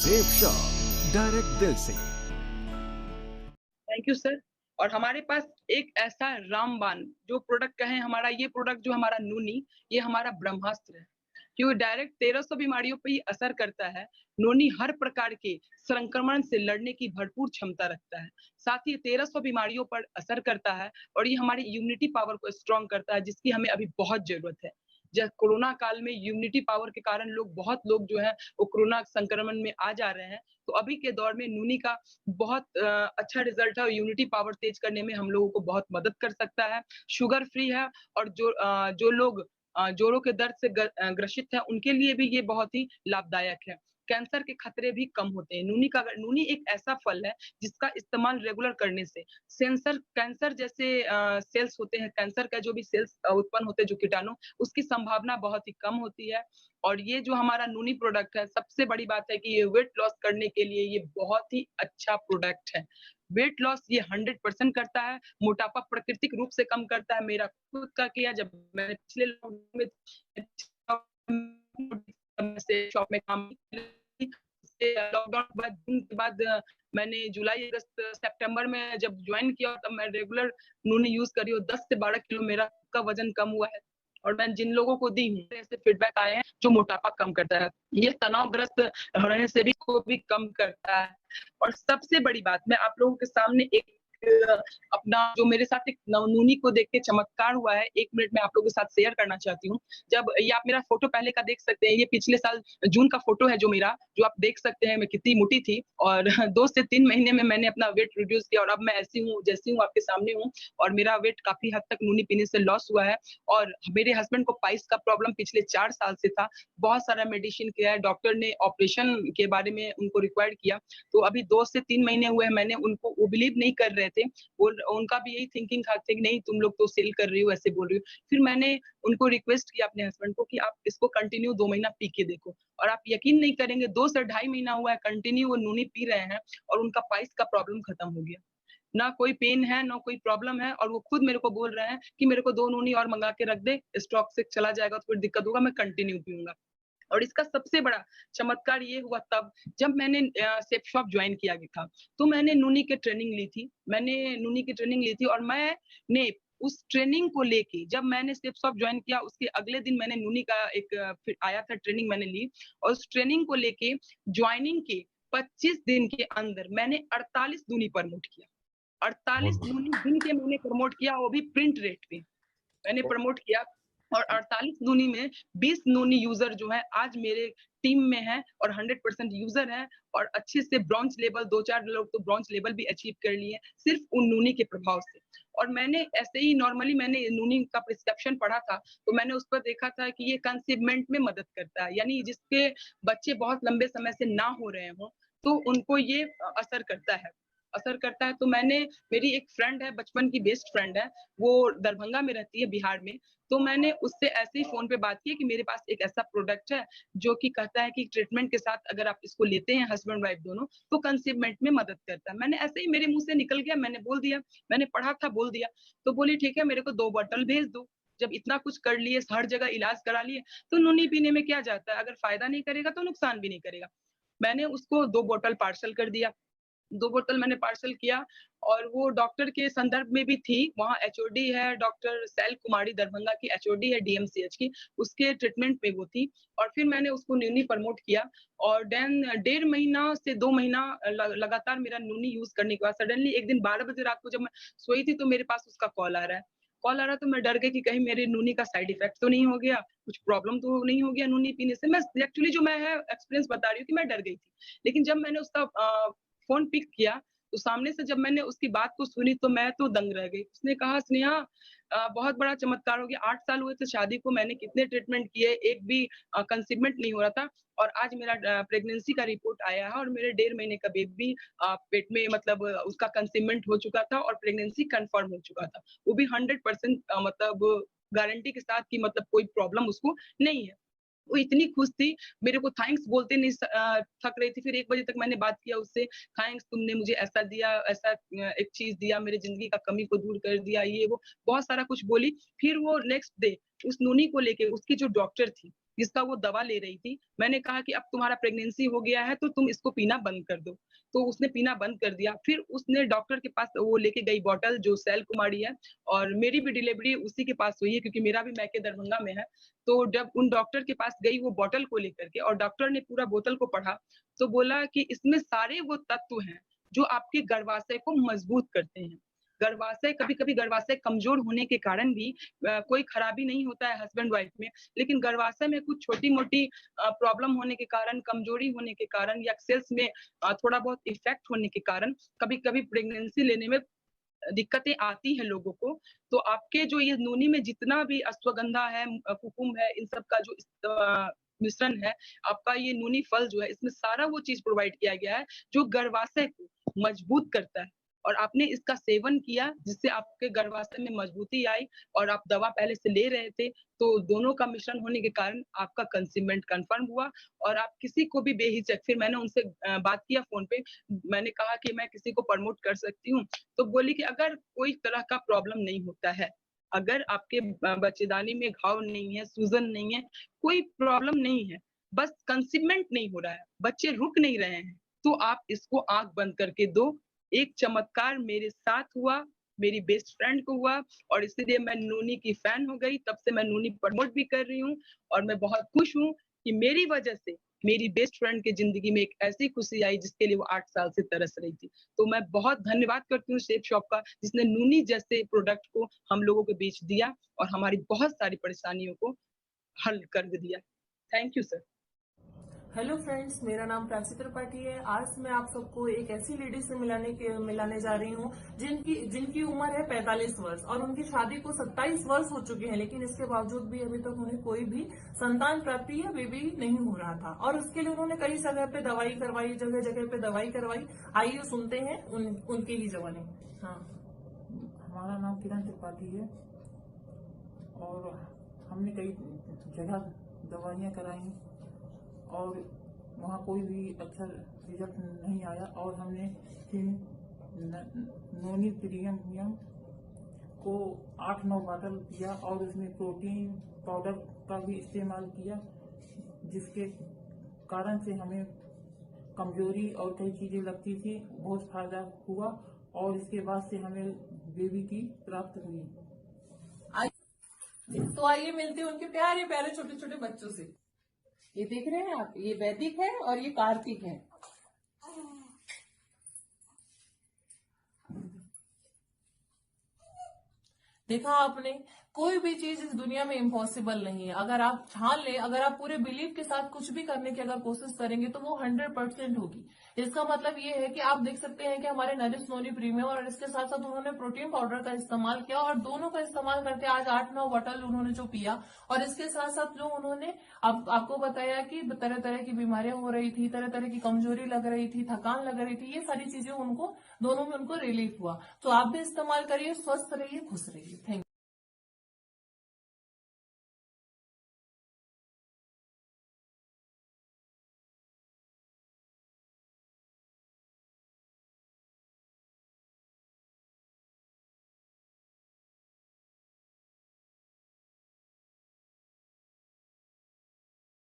Safe shop, direct दिल से। Thank you sir. और हमारे पास एक ऐसा रामबाण जो प्रोडक्ट कहें, हमारा ये प्रोडक्ट जो हमारा नूनी, ये हमारा ब्रह्मास्त्र है। क्योंकि डायरेक्ट 1300 बीमारियों पे ही असर करता है। नूनी हर प्रकार के संक्रमण से लड़ने की भरपूर क्षमता रखता है। साथ ही 1300 बीमारियों पर असर करता है और ये हमारी इम्यूनिटी पावर को स्ट्रॉन्ग करता है, जिसकी हमें अभी बहुत ज़रूरत है। जब कोरोना काल में इम्यूनिटी पावर के कारण बहुत लोग जो है वो कोरोना संक्रमण में आ जा रहे हैं। तो अभी के दौर में नूनी का बहुत अच्छा रिजल्ट है और इम्यूनिटी पावर तेज करने में हम लोगों को बहुत मदद कर सकता है। शुगर फ्री है और जो लोग जोड़ों के दर्द से ग्रसित हैं, उनके लिए भी ये बहुत ही लाभदायक है। कैंसर के खतरे भी कम होते हैं। नूनी एक ऐसा फल है जिसका इस्तेमाल रेगुलर करने से कैंसर जैसे सेल्स होते हैं, कैंसर का जो भी सेल्स उत्पन्न होते हैं, जो कीटाणु, उसकी संभावना बहुत ही कम होती है। और ये जो हमारा नूनी प्रोडक्ट है, सबसे बड़ी बात है कि ये वेट लॉस करने के लिए ये बहुत ही अच्छा प्रोडक्ट है। वेट लॉस ये 100% करता है, मोटापा प्राकृतिक रूप से कम करता है। मेरा खुद का किया जब मैंने पिछले लॉकडाउन में से शॉप में काम लॉकडाउन के बाद जून के बाद मैंने जुलाई, अगस्त, सितंबर में जब जॉइन किया तब मैं रेगुलर नूनी यूज़ कर रही हूँ। 10 से 12 किलो मेरा का वज़न कम हुआ है। और मैं जिन लोगों को दी हूँ, ऐसे फीडबैक आए हैं जो मोटापा कम करता है। ये तनावग्रस्त रहने से भी को भी कम करता है। और सबसे बड़ी बात मैं आप लोगों के सामने एक अपना जो मेरे साथ एक नूनी को देख के चमत्कार हुआ है, 1 मिनट में आप लोगों के साथ शेयर करना चाहती हूँ। जब ये आप मेरा फ़ोटो पहले का देख सकते हैं, ये पिछले साल जून का फ़ोटो है जो आप देख सकते हैं मैं कितनी मोटी थी और 2 से 3 महीने में मैंने अपना वेट रिड्यूस किया और अब मैं ऐसी हूँ, जैसी हूँ आपके सामने हूँ और मेरा वेट काफ़ी हद तक नूनी पीने से लॉस हुआ है। और मेरे हस्बैंड को पाइल्स का प्रॉब्लम पिछले 4 साल से था। बहुत सारा मेडिसिन किया है, डॉक्टर ने ऑपरेशन के बारे में उनको रिक्वायर्ड किया। तो अभी 2 से 3 महीने हुए हैं, मैंने उनको वो बिलीव नहीं कर रहे थे। उनका भी यही थिंकिंग था कि नहीं तुम लोग तो सेल कर रही हो, ऐसे बोल रही हो। फिर मैंने उनको रिक्वेस्ट किया अपने हस्बैंड को कि आप इसको कंटिन्यू 2 महीना पी के देखो और आप यकीन नहीं करेंगे 2 से ढाई महीना हुआ है कंटिन्यू वो नूनी पी रहे हैं और उनका पाइल्स का प्रॉब्लम खत्म हो गया। ना कोई पेन है, ना कोई प्रॉब्लम है और वो खुद मेरे को बोल रहे हैं कि मेरे को 2 नूनी और मँगा के रख दे, स्टॉक से चला जाएगा तो फिर दिक्कत होगा, मैं कंटिन्यू पीऊँगा। और इसका सबसे बड़ा चमत्कार ये हुआ तब जब मैंने सेफ शॉप जॉइन किया था। तो मैंने नूनी की ट्रेनिंग ली थी। मैंने नूनी की ट्रेनिंग ली थी और मैंने उस ट्रेनिंग को लेके जब मैंने सेफ शॉप जॉइन किया उसके अगले दिन मैंने नूनी का एक फिर आया था ट्रेनिंग मैंने ली और उस ट्रेनिंग को लेके जॉइनिंग के 25 दिन के अंदर मैंने 48 नूनी प्रमोट किया। बहुत 48 बढ़िया। नूनी दिन के मैंने प्रमोट किया, वो भी प्रिंट रेट पे। मैंने प्रमोट किया और 48 नूनी में 20 नूनी यूज़र जो हैं आज मेरे टीम में हैं और 100% यूज़र हैं और अच्छे से ब्रॉन्ज लेवल 2-4 लोग तो ब्रॉन्ज लेवल भी अचीव कर लिए हैं, सिर्फ़ उन नूनी के प्रभाव से। और मैंने ऐसे ही नॉर्मली मैंने नूनी का प्रिस्क्रिप्शन पढ़ा था, तो मैंने उस पर देखा था कि ये कंसीवमेंट में मदद करता है, यानी जिसके बच्चे बहुत लंबे समय से ना हो रहे हों, तो उनको ये असर करता है। तो मेरी एक फ्रेंड है, बचपन की बेस्ट फ्रेंड है, वो दरभंगा में रहती है बिहार में, तो मैंने उससे ऐसे ही फ़ोन पे बात की कि मेरे पास एक ऐसा प्रोडक्ट है, जो कि कहता है कि ट्रीटमेंट के साथ अगर आप इसको लेते हैं हस्बैंड वाइफ दोनों, तो कंसीवमेंट में मदद करता है। मैंने ऐसे ही मेरे मुँह से निकल गया, मैंने बोल दिया, मैंने पढ़ा था बोल दिया। तो बोली ठीक है मेरे को 2 बॉटल भेज दो। जब इतना कुछ कर लिए, हर जगह इलाज करा लिए, तो नूनी पीने में क्या जाता है, अगर फ़ायदा नहीं करेगा तो नुकसान भी नहीं करेगा। मैंने उसको 2 बॉटल पार्सल कर दिया। 2 बोतल मैंने पार्सल किया और वो डॉक्टर के संदर्भ में भी थी। वहाँ एचओडी है, डॉक्टर शैल कुमारी दरभंगा की एचओडी है डीएमसीएच की, उसके ट्रीटमेंट में वो थी और फिर मैंने उसको न्यूली प्रमोट किया और देन 1.5 महीना से 2 महीना लगातार मेरा नूनी यूज़ करने के बाद सडनली एक दिन 12 बजे रात को जब मैं सोई थी तो मेरे पास उसका कॉल आ रहा है। कॉल आ रहा है तो मैं डर गई कि कहीं मेरी नूनी का साइड इफेक्ट तो नहीं हो गया, कुछ प्रॉब्लम तो नहीं हो गया नूनी पीने से। मैं एक्चुअली जो मैं है एक्सपीरियंस बता रही हूँ कि मैं डर गई थी। लेकिन जब मैंने उसका फ़ोन पिक किया, तो सामने से जब मैंने उसकी बात को सुनी तो मैं तो दंग रह गई। उसने कहा स्नेहा बहुत बड़ा चमत्कार हो गया, 8 साल हुए थे शादी को, मैंने कितने ट्रीटमेंट किए, एक भी कंसीवमेंट नहीं हो रहा था और आज मेरा प्रेगनेंसी का रिपोर्ट आया है और मेरे 1.5 महीने का बेबी पेट में मतलब उसका कंसीवमेंट हो चुका था और प्रेगनेंसी कन्फर्म हो चुका था। वो भी 100% मतलब गारंटी के साथ कि मतलब कोई प्रॉब्लम उसको नहीं है। वो इतनी खुश थी, मेरे को थैंक्स बोलते नहीं थक रही थी। फिर 1 बजे तक मैंने बात किया उससे, थैंक्स तुमने मुझे ऐसा दिया, ऐसा एक चीज़ दिया, मेरी ज़िंदगी का कमी को दूर कर दिया, ये वो, बहुत सारा कुछ बोली। फिर वो नेक्स्ट डे उस नूनी को लेके उसकी जो डॉक्टर थी, जिसका वो दवा ले रही थी। मैंने कहा कि अब तुम्हारा प्रेगनेंसी हो गया है तो तुम इसको पीना बंद कर दो। तो उसने पीना बंद कर दिया। फिर उसने डॉक्टर के पास वो लेके गई बॉटल जो सैल कुमारी है, और मेरी भी डिलीवरी उसी के पास हुई है क्योंकि मेरा भी मायके दरभंगा में है। तो जब उन डॉक्टर के पास गई वो बॉटल को लेकर के, और डॉक्टर ने पूरा बोतल को पढ़ा, तो बोला कि इसमें सारे वो तत्व हैं जो आपके गर्भाशय को मजबूत करते हैं। गर्भाशय, कभी-कभी गर्भाशय कमज़ोर होने के कारण भी कोई खराबी नहीं होता है हस्बैंड वाइफ में, लेकिन गर्भाशय में कुछ छोटी-मोटी प्रॉब्लम होने के कारण, कमज़ोरी होने के कारण या सेल्स में थोड़ा बहुत इफ़ेक्ट होने के कारण कभी-कभी प्रेगनेंसी लेने में दिक्कतें आती हैं लोगों को। तो आपके जो ये नूनी में जितना भी अश्वगंधा है, कुकुम है, इन सब का जो मिश्रण है, आपका ये नूनी फल जो है, इसमें सारा वो चीज़ प्रोवाइड किया गया है, जो गर्भाशय को मजबूत करता है। और आपने इसका सेवन किया, जिससे आपके गर्भाशय में मजबूती आई, और आप दवा पहले से ले रहे थे, तो दोनों का मिश्रण होने के कारण आपका कंसीवमेंट कन्फर्म हुआ, और आप किसी को भी बेहिचक, फिर मैंने उनसे बात किया फ़ोन पे, मैंने कहा कि मैं किसी को प्रमोट कर सकती हूँ, तो बोली कि अगर कोई तरह का प्रॉब्लम नहीं होता है, अगर आपके बच्चेदानी में घाव नहीं है, सूजन नहीं है, कोई प्रॉब्लम नहीं है, बस कंसीवमेंट नहीं हो रहा है, बच्चे रुक नहीं रहे हैं, तो आप इसको आँख बंद करके दो। एक चमत्कार मेरे साथ हुआ, मेरी बेस्ट फ्रेंड को हुआ, और इसीलिए मैं नूनी की फैन हो गई। तब से मैं नूनी प्रमोट भी कर रही हूँ, और मैं बहुत खुश हूँ कि मेरी वजह से मेरी बेस्ट फ्रेंड की ज़िंदगी में एक ऐसी खुशी आई जिसके लिए वो 8 साल से तरस रही थी। तो मैं बहुत धन्यवाद करती हूँ शेफ शॉप का, जिसने नूनी जैसे प्रोडक्ट को हम लोगों के बीच दिया और हमारी बहुत सारी परेशानियों को हल कर दिया। Thank you sir. Hello friends, मेरा नाम प्राची त्रिपाठी है। आज मैं आप सबको एक ऐसी लेडी से मिलाने जा रही हूँ जिनकी उम्र है 45 वर्ष और उनकी शादी को 27 वर्ष हो चुके हैं, लेकिन इसके बावजूद भी अभी तक उन्हें कोई भी संतान प्राप्ति या बेबी नहीं हो रहा था, और उसके लिए उन्होंने कई जगह पे दवाई करवाई, जगह जगह पे दवाई करवाई। आइए सुनते हैं उनकी ही जवानी। हाँ, हमारा नाम किरण त्रिपाठी है और हमने कई जगह दवाइयाँ कराई और वहाँ कोई भी अच्छा रिजल्ट नहीं आया, और हमने फिर नोनी प्रीमियम को 8-9 बॉटल दिया और उसमें प्रोटीन पाउडर का भी इस्तेमाल किया, जिसके कारण से हमें कमजोरी और कई चीजें लगती थी, बहुत फायदा हुआ और इसके बाद से हमें बेबी की प्राप्त हुई। तो आइए मिलते हैं उनके प्यारे प्यारे छोटे छोटे बच्चों से। ये देख रहे हैं आप, ये वैदिक है और ये कार्तिक है। देखा आपने, कोई भी चीज इस दुनिया में इम्पॉसिबल नहीं है। अगर आप ठान ले, अगर आप पूरे बिलीव के साथ कुछ भी करने की अगर कोशिश करेंगे तो वो 100% होगी। इसका मतलब ये है कि आप देख सकते हैं कि हमारे नरिश नोनी प्रीमियम और इसके साथ साथ उन्होंने प्रोटीन पाउडर का इस्तेमाल किया, और दोनों का इस्तेमाल करके आज 8-9 बॉटल उन्होंने जो पिया, और इसके साथ साथ जो उन्होंने आपको बताया कि तरह तरह की बीमारियां हो रही थी, तरह तरह की कमजोरी लग रही थी, थकान लग रही थी, ये सारी चीजें उनको दोनों में उनको रिलीफ हुआ। तो आप भी इस्तेमाल करिए, स्वस्थ रहिए, खुश रहिए। Thank you.